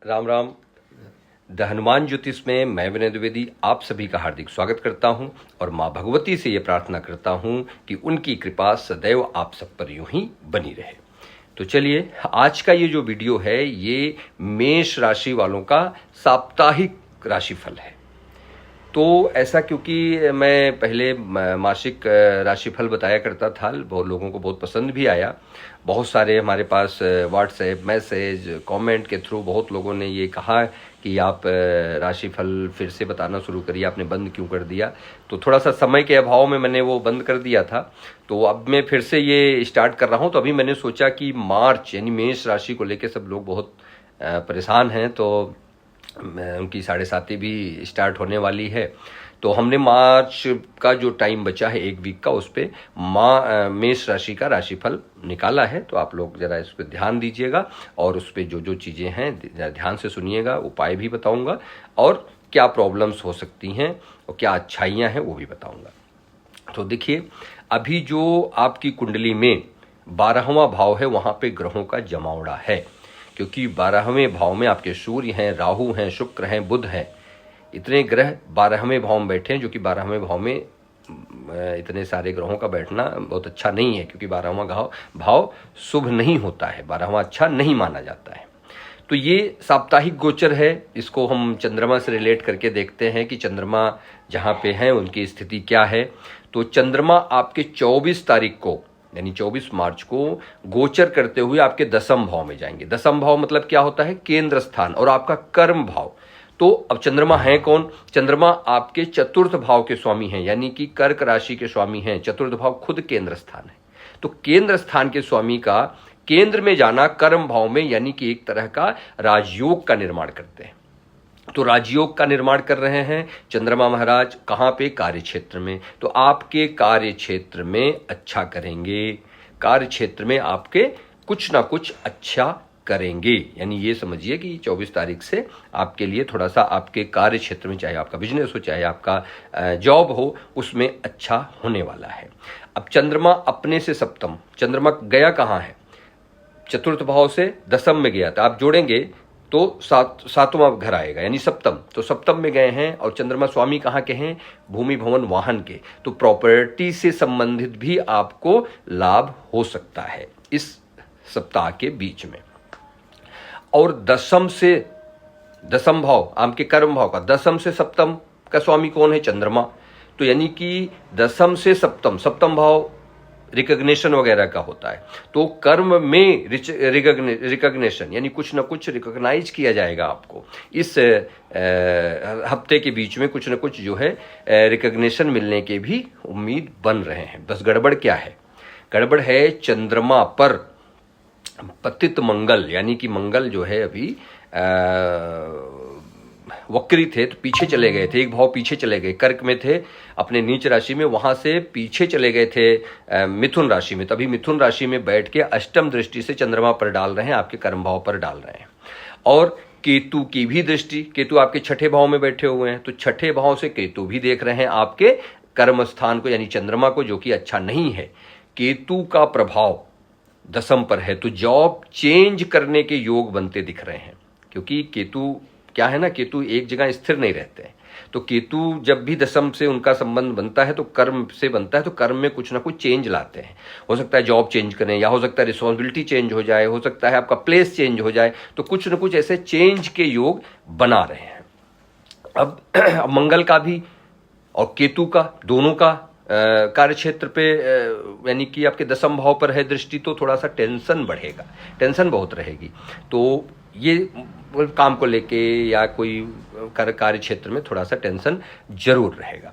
Ram Ram. The Hanuman ज्योतिष में मैं विनय द्विवेदी आप सभी का हार्दिक स्वागत करता हूं और मां भगवती से ये प्रार्थना करता हूं कि उनकी कृपा सदैव आप सब पर यूं ही बनी रहे। तो चलिए, आज का ये जो वीडियो है ये मेष राशि वालों का साप्ताहिक राशिफल है। तो ऐसा क्योंकि मैं पहले मासिक राशिफल बताया करता था, बहुत लोगों को बहुत पसंद भी आया। बहुत सारे हमारे पास व्हाट्सएप मैसेज कमेंट के थ्रू बहुत लोगों ने ये कहा कि आप राशिफल फिर से बताना शुरू करिए, आपने बंद क्यों कर दिया। तो थोड़ा सा समय के अभाव में मैंने वो बंद कर दिया था, तो अब मैं फिर से ये स्टार्ट कर रहा हूँ। तो अभी मैंने सोचा कि मार्च यानी मेष राशि को लेकर सब लोग बहुत परेशान हैं, तो उनकी 7.5 भी स्टार्ट होने वाली है। तो हमने मार्च का जो टाइम बचा है एक वीक का, उस पर मेष राशि का राशिफल निकाला है। तो आप लोग ज़रा इस पर ध्यान दीजिएगा और उस पर जो जो चीज़ें हैं ध्यान से सुनिएगा। उपाय भी बताऊंगा और क्या प्रॉब्लम्स हो सकती हैं और क्या अच्छाइयाँ हैं वो भी बताऊंगा। तो देखिए, अभी जो आपकी कुंडली में 12वां भाव है वहाँ पे ग्रहों का जमावड़ा है, क्योंकि 12वें भाव में आपके सूर्य हैं, राहु हैं, शुक्र हैं, बुध हैं। इतने ग्रह 12वें भाव में बैठे हैं, जो कि 12वें भाव में इतने सारे ग्रहों का बैठना बहुत अच्छा नहीं है, क्योंकि 12वां भाव शुभ नहीं होता है, 12वां अच्छा नहीं माना जाता है। तो ये साप्ताहिक गोचर है, इसको हम चंद्रमा से रिलेट करके देखते हैं कि चंद्रमा जहाँ पे हैं उनकी स्थिति क्या है। तो चंद्रमा आपके 24 तारीख को यानी 24 मार्च को गोचर करते हुए आपके 10वें भाव में जाएंगे। 10वां भाव मतलब क्या होता है? केंद्र स्थान और आपका कर्म भाव। तो अब चंद्रमा है कौन? चंद्रमा आपके 4th भाव के स्वामी हैं, यानी कि कर्क राशि के स्वामी हैं। 4th भाव खुद केंद्र स्थान है। तो केंद्र स्थान के स्वामी का केंद्र में जाना कर्म भाव में, यानी कि एक तरह का राजयोग का निर्माण करते हैं। तो राजयोग का निर्माण कर रहे हैं चंद्रमा महाराज कहाँ पे? कार्य क्षेत्र में। तो आपके कार्य क्षेत्र में अच्छा करेंगे, कार्य क्षेत्र में आपके कुछ ना कुछ अच्छा करेंगे। यानी ये समझिए कि 24 तारीख से आपके लिए थोड़ा सा आपके कार्य क्षेत्र में, चाहे आपका बिजनेस हो चाहे आपका जॉब हो, उसमें अच्छा होने वाला है। अब चंद्रमा अपने से सप्तम, चंद्रमा गया कहाँ है? 4th भाव से 10वें में गया था। आप जोड़ेंगे तो 7वां घर आएगा, यानी सप्तम। तो सप्तम में गए हैं और चंद्रमा स्वामी कहाँ के हैं? भूमि भवन वाहन के। तो प्रॉपर्टी से संबंधित भी आपको लाभ हो सकता है इस सप्ताह के बीच में। और 10वां भाव आपके कर्म भाव का, 10वें से सप्तम का स्वामी कौन है? चंद्रमा। तो यानी कि 10वें से सप्तम भाव रिकग्निशन वगैरह का होता है। तो कर्म में रिकग्निशन यानी कुछ ना कुछ रिकॉग्नाइज किया जाएगा आपको। इस हफ्ते के बीच में कुछ ना कुछ जो है रिकग्निशन मिलने के भी उम्मीद बन रहे हैं। बस गड़बड़ क्या है? गड़बड़ है चंद्रमा पर पतित मंगल, यानी कि मंगल जो है अभी वक्री थे, तो पीछे चले गए थे, एक भाव पीछे चले गए। कर्क में थे अपने नीच राशि में, वहां से पीछे चले गए थे मिथुन राशि में। तभी मिथुन राशि में बैठ के अष्टम दृष्टि से चंद्रमा पर डाल रहे हैं, आपके कर्म भाव पर डाल रहे हैं। और केतु की भी दृष्टि, केतु आपके 6ठे भाव में बैठे हुए हैं, तो 6ठे भाव से केतु भी देख रहे हैं आपके कर्म स्थान को, यानी चंद्रमा को, जो कि अच्छा नहीं है। केतु का प्रभाव 10वें पर है, तो जॉब चेंज करने के योग बनते दिख रहे हैं। क्योंकि केतु क्या है ना, केतु एक जगह स्थिर नहीं रहते हैं। तो केतु जब भी 10वें से उनका संबंध बनता है तो कर्म से बनता है, तो कर्म में कुछ ना कुछ चेंज लाते हैं। हो सकता है जॉब चेंज करें, या हो सकता है रिस्पॉन्सिबिलिटी चेंज हो जाए, हो सकता है आपका प्लेस चेंज हो जाए। तो कुछ ना कुछ ऐसे चेंज के योग बना रहे हैं। अब मंगल का भी और केतु का, दोनों का कार्य क्षेत्र पे यानी कि आपके 10वें भाव पर है दृष्टि, तो थोड़ा सा टेंशन बढ़ेगा, टेंशन बहुत रहेगी। तो ये काम को लेके या कोई कार्य क्षेत्र में थोड़ा सा टेंशन जरूर रहेगा।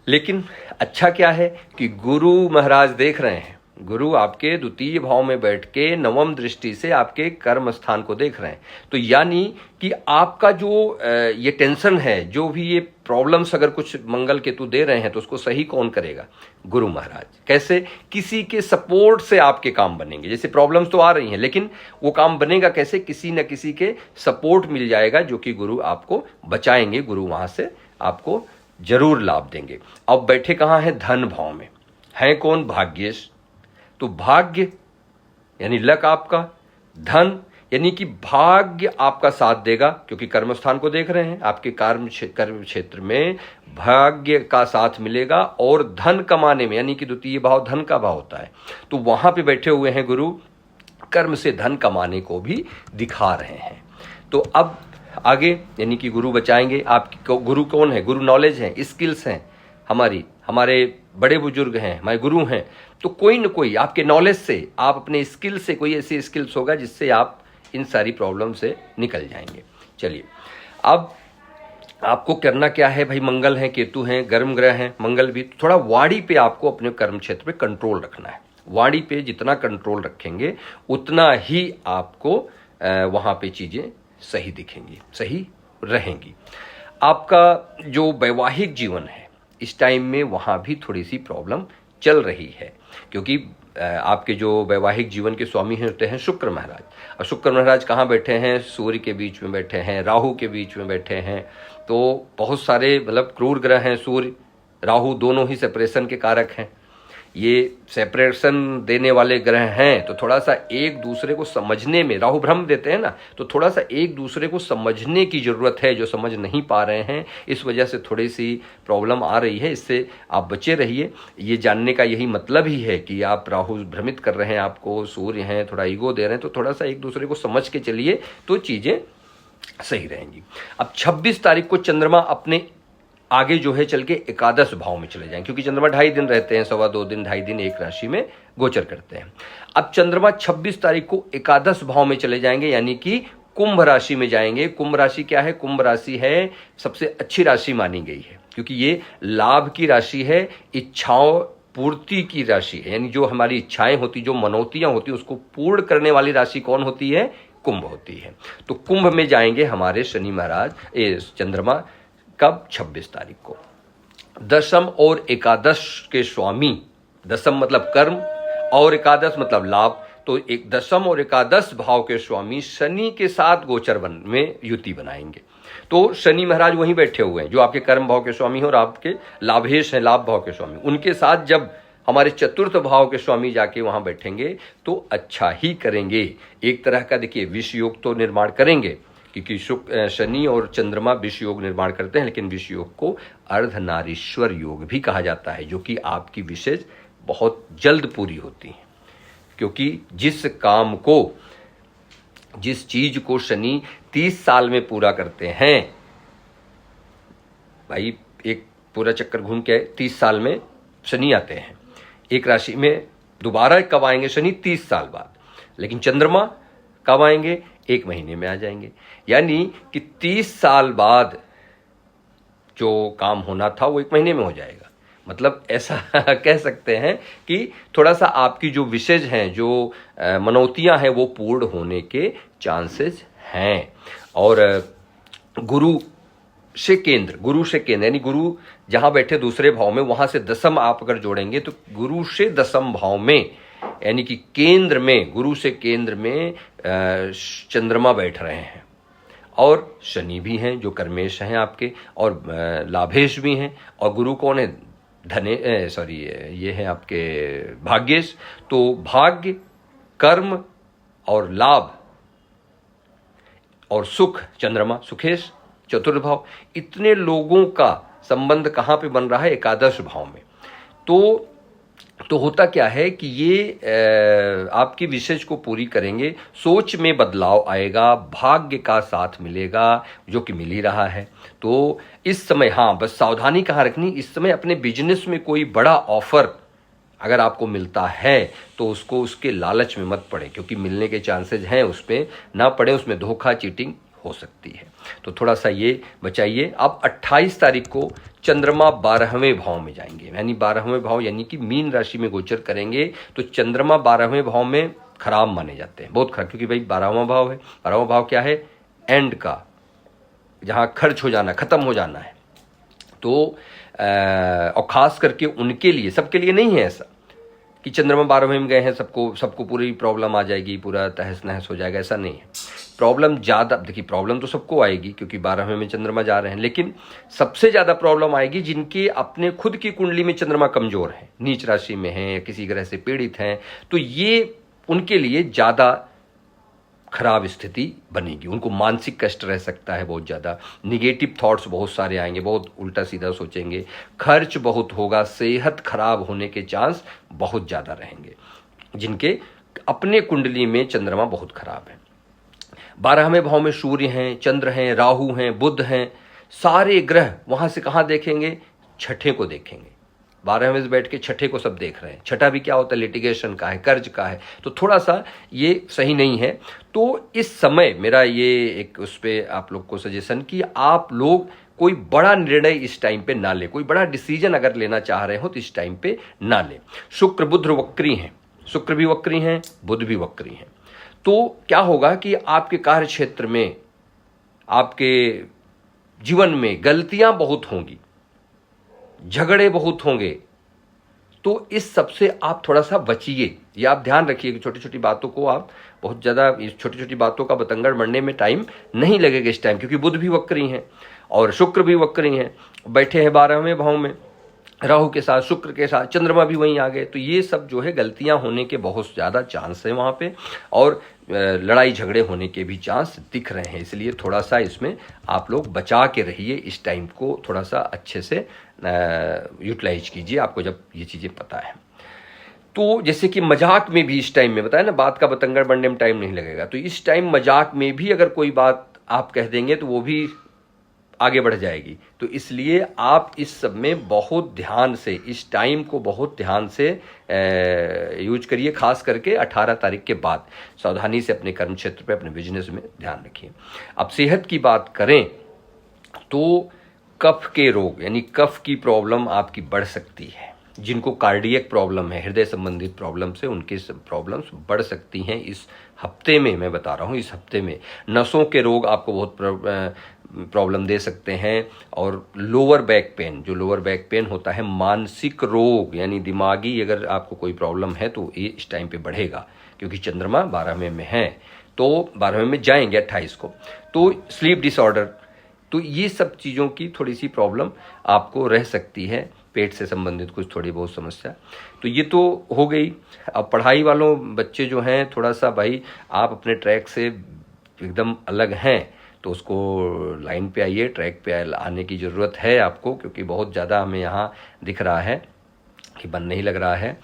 लेकिन अच्छा क्या है कि गुरु महाराज देख रहे हैं, गुरु आपके 2य भाव में बैठ के 9वीं दृष्टि से आपके कर्म स्थान को देख रहे हैं। तो यानी कि आपका जो ये टेंशन है, जो भी ये प्रॉब्लम्स अगर कुछ मंगल केतु दे रहे हैं, तो उसको सही कौन करेगा? गुरु महाराज। कैसे? किसी के सपोर्ट से आपके काम बनेंगे। जैसे प्रॉब्लम्स तो आ रही हैं, लेकिन वो काम बनेगा कैसे? किसी न किसी के सपोर्ट मिल जाएगा, जो कि गुरु आपको बचाएंगे, गुरु वहां से आपको जरूर लाभ देंगे। अब बैठे कहाँ हैं? धन भाव में है कौन? भाग्येश। तो भाग्य यानी लक आपका, धन यानी कि भाग्य आपका साथ देगा, क्योंकि कर्म स्थान को देख रहे हैं, आपके कर्म क्षेत्र में भाग्य का साथ मिलेगा। और धन कमाने में, यानी कि द्वितीय भाव धन का भाव होता है, तो वहां पे बैठे हुए हैं गुरु, कर्म से धन कमाने को भी दिखा रहे हैं। तो अब आगे, यानी कि गुरु बचाएंगे आपकी। गुरु कौन है? गुरु नॉलेज है, स्किल्स हैं हमारे बड़े बुजुर्ग हैं, हमारे गुरु हैं। तो कोई न कोई आपके नॉलेज से, आप अपने स्किल से, कोई ऐसी स्किल्स होगा जिससे आप इन सारी प्रॉब्लम से निकल जाएंगे। चलिए, अब आपको करना क्या है भाई? मंगल है, केतु हैं, गर्म ग्रह हैं, मंगल भी। थोड़ा वाणी पे आपको अपने कर्म क्षेत्र पे कंट्रोल रखना है। वाणी पे जितना कंट्रोल रखेंगे उतना ही आपको वहां पे चीजें सही दिखेंगी, सही रहेंगी। आपका जो वैवाहिक जीवन है इस टाइम में, वहां भी थोड़ी सी प्रॉब्लम चल रही है, क्योंकि आपके जो वैवाहिक जीवन के स्वामी होते हैं शुक्र महाराज, और शुक्र महाराज कहाँ बैठे हैं? सूर्य के बीच में बैठे हैं, राहु के बीच में बैठे हैं। तो बहुत सारे मतलब क्रूर ग्रह हैं। सूर्य राहु दोनों ही सेपरेशन के कारक हैं, ये सेपरेशन देने वाले ग्रह हैं। तो थोड़ा सा एक दूसरे को समझने में, राहु भ्रम देते हैं ना, तो थोड़ा सा एक दूसरे को समझने की जरूरत है, जो समझ नहीं पा रहे हैं। इस वजह से थोड़ी सी प्रॉब्लम आ रही है, इससे आप बचे रहिए। ये जानने का यही मतलब ही है कि आप राहु भ्रमित कर रहे हैं आपको, सूर्य हैं थोड़ा ईगो दे रहे हैं, तो थोड़ा सा एक दूसरे को समझ के चलिए तो चीजें सही रहेंगी। अब 26 तारीख को चंद्रमा अपने आगे जो है चल के एकादश भाव में चले जाएं, क्योंकि चंद्रमा 2.5 दिन रहते हैं, 2.25 दिन 2.5 दिन एक राशि में गोचर करते हैं। अब चंद्रमा 26 तारीख को एकादश भाव में चले जाएंगे, यानी कि कुंभ राशि में जाएंगे। कुंभ राशि क्या है? कुंभ राशि है सबसे अच्छी राशि मानी गई है, क्योंकि ये लाभ की राशि है, इच्छाओं पूर्ति की राशि है। यानी जो हमारी इच्छाएं होती, जो मनोतियां होती, उसको पूर्ण करने वाली राशि कौन होती है? कुंभ होती है। तो कुंभ में जाएंगे हमारे शनि महाराज, चंद्रमा। कब? 26 तारीख को। दशम और एकादश के स्वामी, दशम मतलब कर्म और एकादश मतलब लाभ, तो एक दशम और एकादश भाव के स्वामी शनि के साथ गोचर में युति बनाएंगे। तो शनि महाराज वहीं बैठे हुए हैं जो आपके कर्म भाव के स्वामी हैं और आपके लाभेश हैं, लाभ भाव के स्वामी। उनके साथ जब हमारे चतुर्थ भाव के स्वामी जाके वहां बैठेंगे तो अच्छा ही करेंगे। एक तरह का देखिए विष योग तो निर्माण करेंगे, क्योंकि शनि और चंद्रमा विष योग निर्माण करते हैं, लेकिन विष योग को अर्धनारीश्वर योग भी कहा जाता है, जो कि आपकी विशेष बहुत जल्द पूरी होती है। क्योंकि जिस काम को, जिस चीज को शनि 30 साल में पूरा करते हैं, भाई एक पूरा चक्कर घूम के 30 साल में शनि आते हैं एक राशि में। दोबारा कब आएंगे शनि? 30 साल बाद। लेकिन चंद्रमा कब आएंगे? 1 महीने में आ जाएंगे। यानी कि 30 साल बाद जो काम होना था वो 1 महीने में हो जाएगा। मतलब ऐसा कह सकते हैं कि थोड़ा सा आपकी जो विशेष हैं, जो मनोतियां हैं, वो पूर्ण होने के चांसेस हैं। और गुरु से केंद्र यानी गुरु जहां बैठे दूसरे भाव में, वहां से दशम आप अगर जोड़ेंगे तो गुरु से दशम भाव में, यानी कि केंद्र में, गुरु से केंद्र में चंद्रमा बैठ रहे हैं। और शनि भी हैं जो कर्मेश हैं आपके, और लाभेश भी हैं। और गुरु कौन है? ये है आपके भाग्येश। तो भाग्य, कर्म और लाभ और सुख, चंद्रमा सुखेश, चतुर्थ भाव। इतने लोगों का संबंध कहां पे बन रहा है? एकादश भाव में। तो होता क्या है कि ये आपकी विशेष को पूरी करेंगे, सोच में बदलाव आएगा, भाग्य का साथ मिलेगा, जो कि मिल ही रहा है। तो इस समय हाँ, बस सावधानी कहाँ रखनी, इस समय अपने बिजनेस में कोई बड़ा ऑफर अगर आपको मिलता है तो उसको उसके लालच में मत पड़े, क्योंकि मिलने के चांसेस हैं, उस पर ना पड़े, उसमें धोखा चीटिंग हो सकती है। तो थोड़ा सा ये बचाइए। अब 28 तारीख को चंद्रमा 12वें भाव में जाएंगे, यानी 12वें भाव यानी कि मीन राशि में गोचर करेंगे। तो चंद्रमा 12वें भाव में खराब माने जाते हैं, बहुत खराब, क्योंकि भाई 12वां भाव है। 12वां भाव क्या है? एंड का, जहां खर्च हो जाना, खत्म हो जाना है। तो और खास करके उनके लिए, सबके लिए नहीं है ऐसा कि चंद्रमा 12वें में गए हैं सबको पूरी प्रॉब्लम आ जाएगी, पूरा तहस नहस हो जाएगा, ऐसा नहीं है। प्रॉब्लम ज़्यादा, देखिए प्रॉब्लम तो सबको आएगी क्योंकि 12वें में चंद्रमा जा रहे हैं, लेकिन सबसे ज़्यादा प्रॉब्लम आएगी जिनके अपने खुद की कुंडली में चंद्रमा कमजोर है, नीच राशि में है या किसी ग्रह से पीड़ित हैं। तो ये उनके लिए ज़्यादा खराब स्थिति बनेगी, उनको मानसिक कष्ट रह सकता है बहुत ज़्यादा, निगेटिव थॉट्स बहुत सारे आएंगे, बहुत उल्टा सीधा सोचेंगे, खर्च बहुत होगा, सेहत खराब होने के चांस बहुत ज़्यादा रहेंगे जिनके अपने कुंडली में चंद्रमा बहुत खराब है। 12वें भाव में सूर्य हैं, चंद्र हैं, राहु हैं, बुध हैं, सारे ग्रह वहाँ से कहाँ देखेंगे, छठे को देखेंगे। 12वें से बैठ के छठे को सब देख रहे हैं। छठा भी क्या होता है, लिटिगेशन का है, कर्ज का है, तो थोड़ा सा ये सही नहीं है। तो इस समय मेरा ये एक उस पर आप लोग को सजेशन कि आप लोग कोई बड़ा निर्णय इस टाइम पे ना ले, कोई बड़ा डिसीजन अगर लेना चाह रहे हो तो इस टाइम पे ना ले। शुक्र बुध वक्री हैं, शुक्र भी वक्री हैं, बुध भी वक्री हैं, तो क्या होगा कि आपके कार्य क्षेत्र में, आपके जीवन में गलतियां बहुत होंगी, झगड़े बहुत होंगे, तो इस सब से आप थोड़ा सा बचिए। ये आप ध्यान रखिए कि छोटी छोटी बातों को आप बहुत ज़्यादा, इस छोटी छोटी बातों का बतंगड़ बनने में टाइम नहीं लगेगा इस टाइम, क्योंकि बुध भी वक्री हैं और शुक्र भी वक्री हैं, बैठे हैं 12वें भाव में, राहु के साथ, शुक्र के साथ, चंद्रमा भी वहीं आ गए। तो ये सब जो है गलतियां होने के बहुत ज़्यादा चांस है वहाँ पे, और लड़ाई झगड़े होने के भी चांस दिख रहे हैं। इसलिए थोड़ा सा इसमें आप लोग बचा के रहिए, इस टाइम को थोड़ा सा अच्छे से यूटिलाइज कीजिए, आपको जब ये चीज़ें पता है। तो जैसे कि मजाक में भी इस टाइम में बताया ना, बात का बतंगड़ बनने में टाइम नहीं लगेगा, तो इस टाइम मजाक में भी अगर कोई बात आप कह देंगे तो वो भी आगे बढ़ जाएगी। तो इसलिए आप इस सब में बहुत ध्यान से, इस टाइम को बहुत ध्यान से यूज करिए, खास करके 18 तारीख के बाद सावधानी से अपने कर्म क्षेत्र पे, अपने बिजनेस में ध्यान रखिए। अब सेहत की बात करें तो कफ के रोग यानी कफ की प्रॉब्लम आपकी बढ़ सकती है। जिनको कार्डियक प्रॉब्लम है, हृदय संबंधित प्रॉब्लम से, उनकी प्रॉब्लम्स बढ़ सकती हैं इस हफ्ते में। मैं बता रहा हूँ इस हफ्ते में नसों के रोग आपको बहुत प्रॉब्लम दे सकते हैं, और लोअर बैक पेन, जो लोअर बैक पेन होता है, मानसिक रोग यानी दिमागी अगर आपको कोई प्रॉब्लम है तो ये इस टाइम पे बढ़ेगा, क्योंकि चंद्रमा 12वें में है, तो 12वें में जाएंगे 28 को। तो स्लीप डिसऑर्डर, तो ये सब चीज़ों की थोड़ी सी प्रॉब्लम आपको रह सकती है, पेट से संबंधित कुछ थोड़ी बहुत समस्या। तो ये तो हो गई। अब पढ़ाई वालों बच्चे जो हैं, थोड़ा सा भाई आप अपने ट्रैक से एकदम अलग हैं, तो उसको लाइन पे आइए, ट्रैक पे आने की ज़रूरत है आपको, क्योंकि बहुत ज़्यादा हमें यहाँ दिख रहा है कि मन नहीं लग रहा है।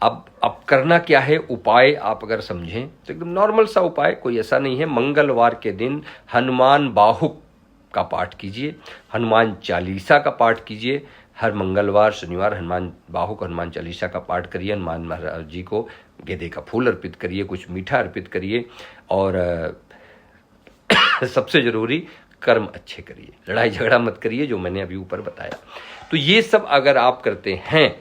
अब करना क्या है, उपाय आप अगर समझें तो एकदम नॉर्मल सा उपाय, कोई ऐसा नहीं है। मंगलवार के दिन हनुमान बाहुक का पाठ कीजिए, हनुमान चालीसा का पाठ कीजिए। हर मंगलवार शनिवार हनुमान बाहुक, हनुमान चालीसा का पाठ करिए, हनुमान महाराज जी को गेंदे का फूल अर्पित करिए, कुछ मीठा अर्पित करिए, और सबसे जरूरी कर्म अच्छे करिए, लड़ाई झगड़ा मत करिए, जो मैंने अभी ऊपर बताया। तो ये सब अगर आप करते हैं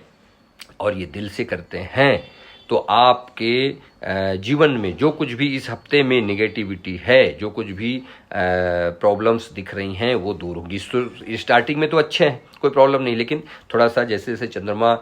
और ये दिल से करते हैं तो आपके जीवन में जो कुछ भी इस हफ्ते में नेगेटिविटी है, जो कुछ भी प्रॉब्लम्स दिख रही हैं, वो दूर होंगी। स्टार्टिंग में तो अच्छे हैं, कोई प्रॉब्लम नहीं, लेकिन थोड़ा सा जैसे जैसे चंद्रमा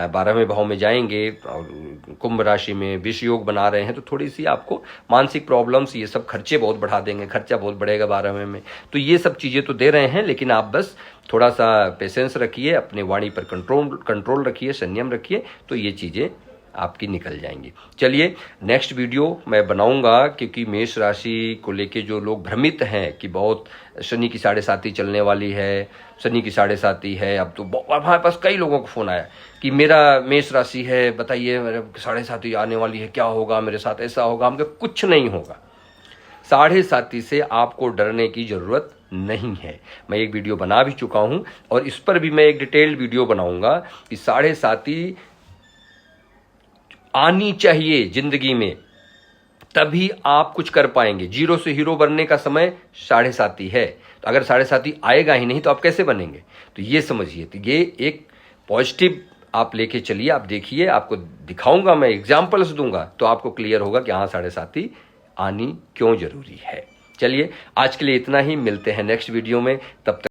12वें भाव में जाएंगे और कुंभ राशि में विष योग बना रहे हैं, तो थोड़ी सी आपको मानसिक प्रॉब्लम्स, ये सब खर्चे बहुत बढ़ा देंगे, खर्चा बहुत बढ़ेगा 12वें में। तो ये सब चीज़ें तो दे रहे हैं, लेकिन आप बस थोड़ा सा पेशेंस रखिए, अपने वाणी पर कंट्रोल रखिए, संयम रखिए, तो ये चीज़ें आपकी निकल जाएंगी। चलिए नेक्स्ट वीडियो मैं बनाऊंगा, क्योंकि मेष राशि को लेके जो लोग भ्रमित हैं कि बहुत शनि की 7.5 चलने वाली है, शनि की 7.5 है, अब तो हमारे पास कई लोगों का फ़ोन आया कि मेरा मेष राशि है, बताइए मेरे 7.5 आने वाली है, क्या होगा मेरे साथ, ऐसा होगा। हमको कुछ नहीं होगा, 7.5 से आपको डरने की ज़रूरत नहीं है। मैं एक वीडियो बना भी चुका हूँ, और इस पर भी मैं एक डिटेल्ड वीडियो बनाऊंगा कि 7.5 आनी चाहिए जिंदगी में, तभी आप कुछ कर पाएंगे। जीरो से हीरो बनने का समय 7.5 है, तो अगर 7.5 आएगा ही नहीं तो आप कैसे बनेंगे। तो ये समझिए, तो ये एक पॉजिटिव आप लेके चलिए, आप देखिए, आपको दिखाऊंगा, मैं एग्जाम्पल्स दूंगा, तो आपको क्लियर होगा कि हाँ 7.5 आनी क्यों जरूरी है। चलिए आज के लिए इतना ही, मिलते हैं नेक्स्ट वीडियो में, तब तक